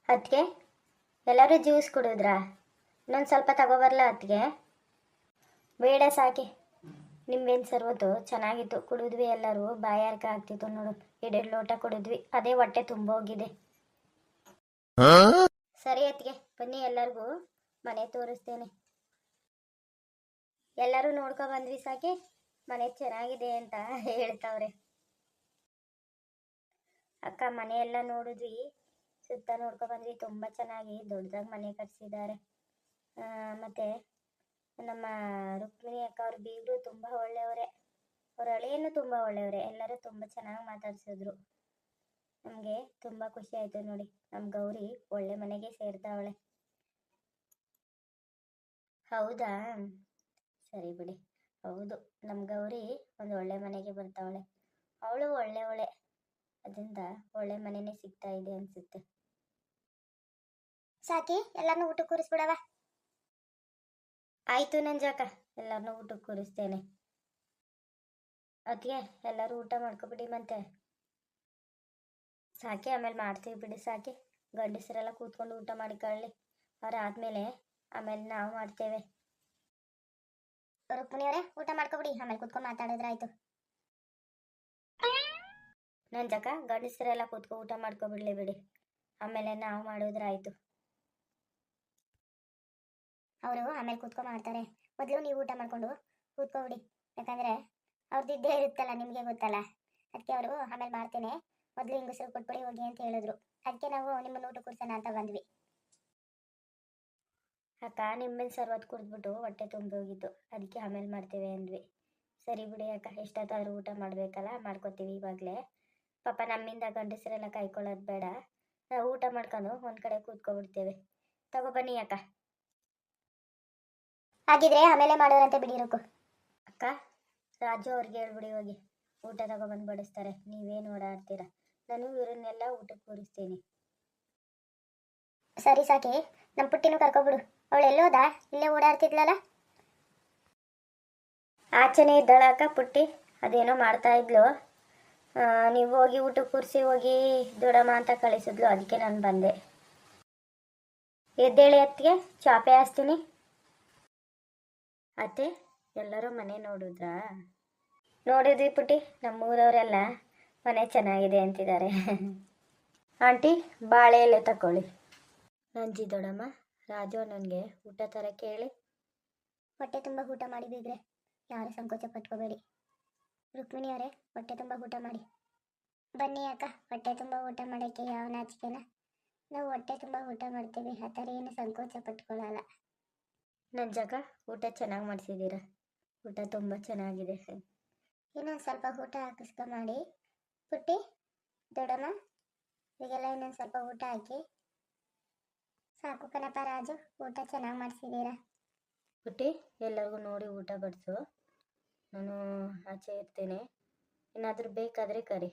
ಅದಕ್ಕೆ ಎಲ್ಲರೂ ಜ್ಯೂಸ್ ಕುಡಿದ್ರಾ? ಇನ್ನೊಂದು ಸ್ವಲ್ಪ ತಗೋಬರಲ್ಲ ಅದಕ್ಕೆ? ಬೇಡ ಸಾಕೆ. ನಿಂಬೆಹಣ್ಣು ಸರ್ವತ್ತು ಚೆನ್ನಾಗಿತ್ತು, ಕುಡಿದ್ವಿ ಎಲ್ಲರೂ. ಬಾಯಾರಿಕ ಆಗ್ತಿತ್ತು ನೋಡು, 2 ಲೋಟ ಕುಡಿದ್ವಿ, ಅದೇ ಹೊಟ್ಟೆ ತುಂಬೋಗಿದೆ. ಸರಿ ಅದಕ್ಕೆ ಬನ್ನಿ, ಎಲ್ಲರಿಗೂ ಮನೆ ತೋರಿಸ್ತೇನೆ. ಎಲ್ಲರೂ ನೋಡ್ಕೊ ಬಂದ್ವಿ ಸಾಕೆ, ಮನೆ ಚೆನ್ನಾಗಿದೆ ಅಂತ ಹೇಳ್ತಾವ್ರೆ. ಅಕ್ಕ ಮನೆ ಎಲ್ಲ ನೋಡಿದ್ವಿ, ಸುತ್ತ ನೋಡ್ಕೊ ಬಂದ್ವಿ, ತುಂಬ ಚೆನ್ನಾಗಿ ದೊಡ್ಡದಾಗಿ ಮನೆ ಕಟ್ಸಿದ್ದಾರೆ. ಮತ್ತೆ ನಮ್ಮ ರುಕ್ಮಿಣಿ ಅಕ್ಕ ಅವ್ರ ಬೀಗರು ತುಂಬ ಒಳ್ಳೆಯವರೇ, ಅವ್ರ ಅಳಿಯನ್ನು ತುಂಬ ಒಳ್ಳೆಯವರೇ. ಎಲ್ಲರೂ ತುಂಬ ಚೆನ್ನಾಗಿ ಮಾತಾಡ್ಸಿದ್ರು. ನಮಗೆ ತುಂಬ ಖುಷಿ ಆಯಿತು ನೋಡಿ, ನಮ್ಮ ಗೌರಿ ಒಳ್ಳೆ ಮನೆಗೆ ಸೇರ್ತಾವಳೆ. ಹೌದಾ, ಸರಿ ಬಿಡಿ. ಹೌದು, ನಮ್ಮ ಗೌರಿ ಒಂದು ಒಳ್ಳೆ ಮನೆಗೆ ಬರ್ತಾವಳೆ. ಅವಳು ಒಳ್ಳೆಯವಳೆ, ಅದರಿಂದ ಒಳ್ಳೆ ಮನೆಯೇ ಸಿಗ್ತಾ ಇದೆ ಅನ್ಸುತ್ತೆ. ಸಾಕಿ, ಎಲ್ಲರನ್ನೂ ಊಟಕ್ಕೆ ಕೂರಿಸ್ಬಿಡವ. ಆಯ್ತು ನಂಜಾಕ, ಎಲ್ಲರನ್ನೂ ಊಟಕ್ಕೆ ಕೂರಿಸ್ತೇನೆ. ಅದಕ್ಕೆ ಎಲ್ಲರೂ ಊಟ ಮಾಡ್ಕೊಬಿಡಿ ಮತ್ತೆ. ಸಾಕೆ, ಆಮೇಲೆ ಮಾಡ್ತೀವಿ ಬಿಡಿ ಸಾಕೆ. ಗಂಡಸರೆಲ್ಲ ಕೂತ್ಕೊಂಡು ಊಟ ಮಾಡಿಕೊಳ್ಳಿ, ಅವ್ರು ಆದ್ಮೇಲೆ ಆಮೇಲೆ ನಾವು ಮಾಡ್ತೇವೆ. ರುಕ್ಮಿಣಿಯವರೇ, ಊಟ ಮಾಡ್ಕೊಬಿಡಿ, ಆಮೇಲೆ ಕೂತ್ಕೊಂಡು ಮಾತಾಡಿದ್ರಾಯ್ತು. ನಂಜಕ್ಕ, ಗಂಡಸರೆಲ್ಲ ಕೂತ್ಕೊ ಊಟ ಮಾಡ್ಕೊಬಿಡ್ಲಿ ಬಿಡಿ, ಆಮೇಲೆ ನಾವು ಮಾಡಿದ್ರಾಯ್ತು. ಅವರು ಆಮೇಲೆ ಕೂತ್ಕೊಂಡು ಮಾಡ್ತಾರೆ, ಮೊದಲು ನೀವು ಊಟ ಮಾಡ್ಕೊಂಡು ಕೂತ್ಕೊಬಿಡಿ. ಯಾಕಂದರೆ ಅವ್ರದ್ದು ಇದ್ದೇ ಇರುತ್ತಲ್ಲ, ನಿಮಗೆ ಗೊತ್ತಲ್ಲ. ಅದಕ್ಕೆ ಅವರು ಆಮೇಲೆ ಮಾಡ್ತೇನೆ, ಮೊದಲು ಹಿಂಗಸರು ಕೊಟ್ಬಿಡಿ ಹೋಗಿ ಅಂತ ಹೇಳಿದ್ರು. ಅದಕ್ಕೆ ನಾವು ನಿಮ್ಮನ್ನು ಊಟ ಕೂರ್ಸೋಣ ಅಂತ ಬಂದ್ವಿ. ಅಕ್ಕ ನಿಮ್ಮೇಲೆ ಸರ್ವತ್ತು ಕುಡಿದ್ಬಿಟ್ಟು ಹೊಟ್ಟೆ ತುಂಬಿ ಹೋಗಿತ್ತು, ಅದಕ್ಕೆ ಆಮೇಲೆ ಮಾಡ್ತೇವೆ ಅಂದ್ವಿ. ಸರಿ ಬಿಡಿ ಅಕ್ಕ, ಎಷ್ಟೊತ್ತಾದರೂ ಊಟ ಮಾಡಬೇಕಲ್ಲ, ಮಾಡ್ಕೊತೀವಿ ಇವಾಗಲೇ. ಪಾಪ ನಮ್ಮಿಂದ ಗಂಡಸರೆಲ್ಲ ಕಾಯ್ಕೊಳ್ಳೋದು ಬೇಡ, ನಾವು ಊಟ ಮಾಡ್ಕೊಂಡು ಒಂದು ಕಡೆ ಕೂತ್ಕೊಬಿಡ್ತೇವೆ. ತಗೊಬನ್ನಿ ಅಕ್ಕ. ಹಾಗಿದ್ರೆ ಆಮೇಲೆ ಮಾಡೋರಂತೆ ಬಿಡಿರೋಕು. ಅಕ್ಕ, ರಾಜು ಅವ್ರಿಗೆ ಹೇಳ್ಬಿಡಿ ಹೋಗಿ ಊಟ ತಗೊಬಂದು ಬಡಿಸ್ತಾರೆ, ನೀವೇನು ಓಡಾಡ್ತೀರ. ನಾನು ಇವರನ್ನೆಲ್ಲ ಊಟಕ್ಕೆ ಕೂರಿಸ್ತೀನಿ. ಸರಿ ಸಾಕಿ, ನಮ್ಮ ಪುಟ್ಟಿನೂ ಕರ್ಕೊಬಿಡು. ಅವಳು ಎಲ್ಲೋದಾ? ಇಲ್ಲೇ ಓಡಾಡ್ತಿದ್ಲಲ್ಲ. ಆಚೆನೇ ಇದ್ದಾಳ ಅಕ್ಕ ಪುಟ್ಟಿ, ಅದೇನೋ ಮಾಡ್ತಾ ಇದ್ಲು. ನೀವು ಹೋಗಿ ಊಟಕ್ಕೆ ಕೂರಿಸಿ ಹೋಗಿ ದೊಡಮ್ಮ ಅಂತ ಕಳಿಸಿದ್ಲು, ಅದಕ್ಕೆ ನಾನು ಬಂದೆ. ಎದ್ದೇಳಿ ಅತ್ತಿಗೆ, ಚಾಪೆ ಹಾಸ್ತೀನಿ. ಅತ್ತೆ, ಎಲ್ಲರೂ ಮನೆ ನೋಡಿದ್ರಾ? ನೋಡಿದ್ವಿ ಪುಟ್ಟಿ, ನಮ್ಮೂರವರೆಲ್ಲ ಮನೆ ಚೆನ್ನಾಗಿದೆ ಅಂತಿದ್ದಾರೆ. ಆಂಟಿ, ಬಾಳೆ ಎಲೆ ತಗೊಳ್ಳಿ. ನಂಜಿ ದೊಡಮ್ಮ, ರಾಜು ನನಗೆ ಊಟ ಥರ ಕೇಳಿ. ಹೊಟ್ಟೆ ತುಂಬ ಊಟ ಮಾಡಿ ಬೀಗ್ರೆ, ಯಾರು ಸಂಕೋಚ ಪಟ್ಕೋಬೇಡಿ. ರುಕ್ಮಿಣಿಯವರೇ, ಹೊಟ್ಟೆ ತುಂಬ ಊಟ ಮಾಡಿ. ಬನ್ನಿ ಅಕ್ಕ, ಹೊಟ್ಟೆ ತುಂಬ ಊಟ ಮಾಡೋಕ್ಕೆ ಯಾವ ನಾಚಿಕೆನ. ನಾವು ಹೊಟ್ಟೆ ತುಂಬ ಊಟ ಮಾಡ್ತೀವಿ, ಆ ಥರ ಏನು ಸಂಕೋಚ ಪಟ್ಕೊಳ್ಳಲ್ಲ. ನಂಜಕ್ಕ, ಊಟ ಚೆನ್ನಾಗಿ ಮಾಡಿಸಿದ್ದೀರಾ, ಊಟ ತುಂಬ ಚೆನ್ನಾಗಿದೆ. ಇನ್ನೊಂದು ಸ್ವಲ್ಪ ಊಟ ಹಾಕಿಸ್ಕೊಂಡು ಪುಟ್ಟಿ, ದೊಡ್ಡಮ್ಮ, ಈಗೆಲ್ಲ ಇನ್ನೊಂದು ಸ್ವಲ್ಪ ಊಟ ಹಾಕಿ. ಸಾಕು ಕಣಪ್ಪ ರಾಜು, ಊಟ ಚೆನ್ನಾಗಿ ಮಾಡಿಸಿದ್ದೀರಾ. ಪುಟ್ಟಿ, ಎಲ್ಲರಿಗೂ ನೋಡಿ ಊಟ ಬಡಿಸು, ನಾನು ಆಚೆ ಇರ್ತೇನೆ, ಏನಾದರೂ ಬೇಕಾದರೆ ಕರಿ.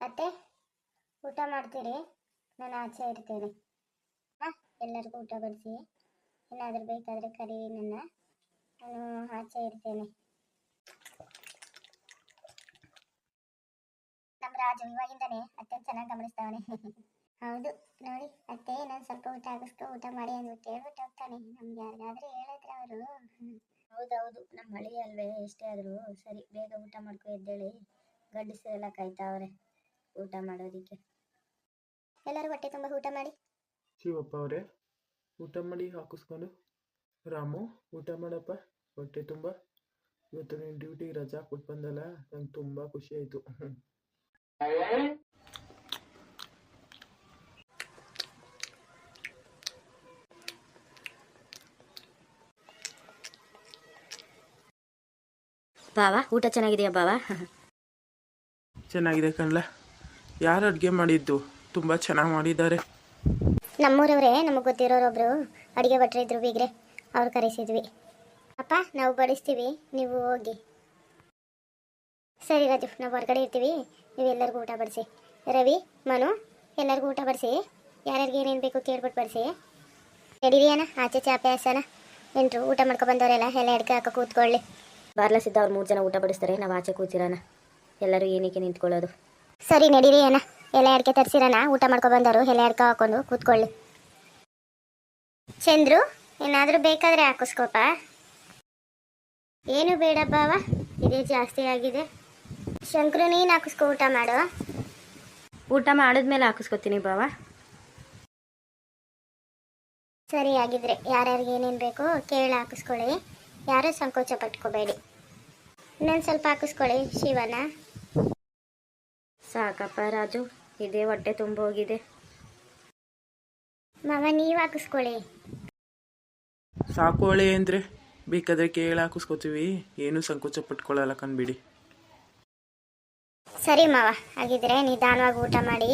ಅತ್ತೆ, ಊಟ ಮಾಡ್ತೀರಿ, ನಾನು ಆಚೆ ಇರ್ತೇನೆ. ಎಲ್ಲರಿಗೂ ಊಟ ಬಡಿಸಿ, ಏನಾದರೂ ಬೇಕಾದರೆ ಕರೀರಿ ನನ್ನ, ನಾನು ಆಚೆ ಇರ್ತೇನೆ. ನಮ್ಮ ರಾಜು ಇವಾಗಿಂದನೇ ಅತ್ತೆ ಚೆನ್ನಾಗಿ ಗಮನಿಸ್ತಾವನೆ. ಹೌದು ನೋಡಿ ಅತ್ತೆ, ನಾನು ಸ್ವಲ್ಪ ಊಟ ಹಾಕಿಸ್ಕೊ ಊಟ ಮಾಡಿ ಅಂದ್ಬಿಟ್ಟು ಹೇಳ್ಬಿಟ್ಟು ಹೋಗ್ತಾನೆ. ನಮ್ಗೆ ಯಾರಿಗಾದ್ರೂ ಹೇಳಿದ್ರೆ ಅವರು. ಹೌದೌದು, ನಮ್ಮ ಹಳ್ಳಿ ಅಲ್ವೇ, ಎಷ್ಟೇ ಆದರೂ. ಸರಿ, ಬೇಗ ಊಟ ಮಾಡ್ಕೊ, ಎದ್ದೇಳಿ, ಗಂಡಸರೆಲ್ಲ ಕಾಯ್ತಾವ್ರೆ ಊಟ ಮಾಡೋದಕ್ಕೆ. ಎಲ್ಲರೂ ಹೊಟ್ಟೆ ತುಂಬ ಊಟ ಮಾಡಿ. ಶಿವಪ್ಪ ಅವರೇ, ಊಟ ಮಾಡಿ ಹಾಕಿಸ್ಕೊಂಡು. ರಾಮು, ಊಟ ಮಾಡಪ್ಪ, ಹೊಟ್ಟೆ ತುಂಬ. ಇವತ್ತು ನೀನು ಡ್ಯೂಟಿಗೆ ರಜಾ ಕೊಟ್ಟು ಬಂದಲ್ಲ, ನಂಗೆ ತುಂಬ ಖುಷಿ ಆಯಿತು. ಬಾವಾ, ಊಟ ಚೆನ್ನಾಗಿದೆಯಾ ಬಾವಾ? ಚೆನ್ನಾಗಿದೆ ಕಣ್ಲ. ಯಾರು ಅಡುಗೆ ಮಾಡಿದ್ದು? ತುಂಬ ಚೆನ್ನಾಗಿ ಮಾಡಿದ್ದಾರೆ. ನಮ್ಮೂರವರೇ, ನಮಗೆ ಗೊತ್ತಿರೋರೊಬ್ರು ಅಡುಗೆ ಭಟ್ರು ಇದ್ರು ಬೀಗ್ರೆ, ಅವ್ರು ಕರೆಸಿದ್ವಿ. ಅಪ್ಪ, ನಾವು ಬಡಿಸ್ತೀವಿ, ನೀವು ಹೋಗಿ. ಸರಿ ರಾಜು, ನಾವು ಹೊರಗಡೆ ಇರ್ತೀವಿ, ನೀವು ಎಲ್ಲರಿಗೂ ಊಟ ಬಡಿಸಿ. ರವಿ, ಮನು, ಎಲ್ಲರಿಗೂ ಊಟ ಬಡಿಸಿ, ಯಾರ್ಯಾರಿಗೆ ಏನೇನು ಬೇಕು ಕೇಳ್ಬಿಟ್ಟು ಬಡಿಸಿ. ನಡೀರಿಯಣ್ಣ, ಆಚೆ ಚಾಪೆ ಹಾಸನ. ಎಂಟ್ರು ಊಟ ಮಾಡ್ಕೊ ಬಂದವರೆಲ್ಲ ಎಲ್ಲ ಅಡ್ಗೆ ಹಾಕೋ ಕೂತ್ಕೊಳ್ಳಿ. ಬಾರ್ಲಸಿದ್ದ ಅವ್ರು 3 ಜನ ಊಟ ಬಡಿಸ್ತಾರೆ, ನಾವು ಆಚೆ ಕೂತಿರೋಣ, ಎಲ್ಲರೂ ಏನಕ್ಕೆ ನಿಂತ್ಕೊಳ್ಳೋದು. ಸರಿ ನಡೀರಿ ಅಣ್ಣ. ಎಲೆ ಅಡಿಕೆ ತರಿಸಿರೋಣ, ಊಟ ಮಾಡ್ಕೊ ಬಂದರು ಎಲೆ ಅಡ್ಕೆ ಹಾಕೊಂಡು ಕೂತ್ಕೊಳ್ಳಿ. ಚಂದ್ರು, ಏನಾದರೂ ಬೇಕಾದರೆ ಹಾಕಿಸ್ಕೋಪ. ಏನು ಬೇಡ ಬಾವ, ಇದೇ ಜಾಸ್ತಿ ಆಗಿದೆ. ಶಂಕರು, ನೀನು ಹಾಕಿಸ್ಕೊ, ಊಟ ಮಾಡು. ಊಟ ಮಾಡಿದ್ಮೇಲೆ ಹಾಕಿಸ್ಕೊತೀನಿ ಬಾವ. ಸರಿ, ಆಗಿದ್ರೆ ಯಾರ್ಯಾರಿಗೆ ಏನೇನು ಬೇಕೋ ಕೇಳಿ ಹಾಕಿಸ್ಕೊಳ್ಳಿ. ಯಾರೂ ಸಂಕೋಚ ಪಟ್ಕೋಬೇಡಿ. ಇನ್ನೊಂದು ಸ್ವಲ್ಪ ಹಾಕಿಸ್ಕೊಳ್ಳಿ ಶಿವನ. ಸಾಕಪ್ಪ ರಾಜು, ಇದೇ ಹೊಟ್ಟೆ ತುಂಬ ಹೋಗಿದೆ. ಮಾವ, ನೀವು ಹಾಕಿಸ್ಕೊಳ್ಳಿ. ಸಾಕೋಳೆ ಅಂದರೆ ಬೇಕಾದರೆ ಕೇಳಿ ಹಾಕಿಸ್ಕೋತೀವಿ, ಏನೂ ಸಂಕೋಚ ಪಟ್ಕೊಳ್ಳಲ್ಲ ಕಂಡ್ಬಿಡಿ. ಸರಿ ಮಾವ, ಹಾಗಿದ್ರೆ ನಿಧಾನವಾಗಿ ಊಟ ಮಾಡಿ,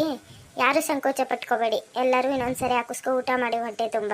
ಯಾರು ಸಂಕೋಚ ಪಟ್ಕೋಬೇಡಿ. ಎಲ್ಲರೂ ಇನ್ನೊಂದ್ಸರಿ ಹಾಕಿಸ್ಕೊ ಊಟ ಮಾಡಿ ಹೊಟ್ಟೆ ತುಂಬ.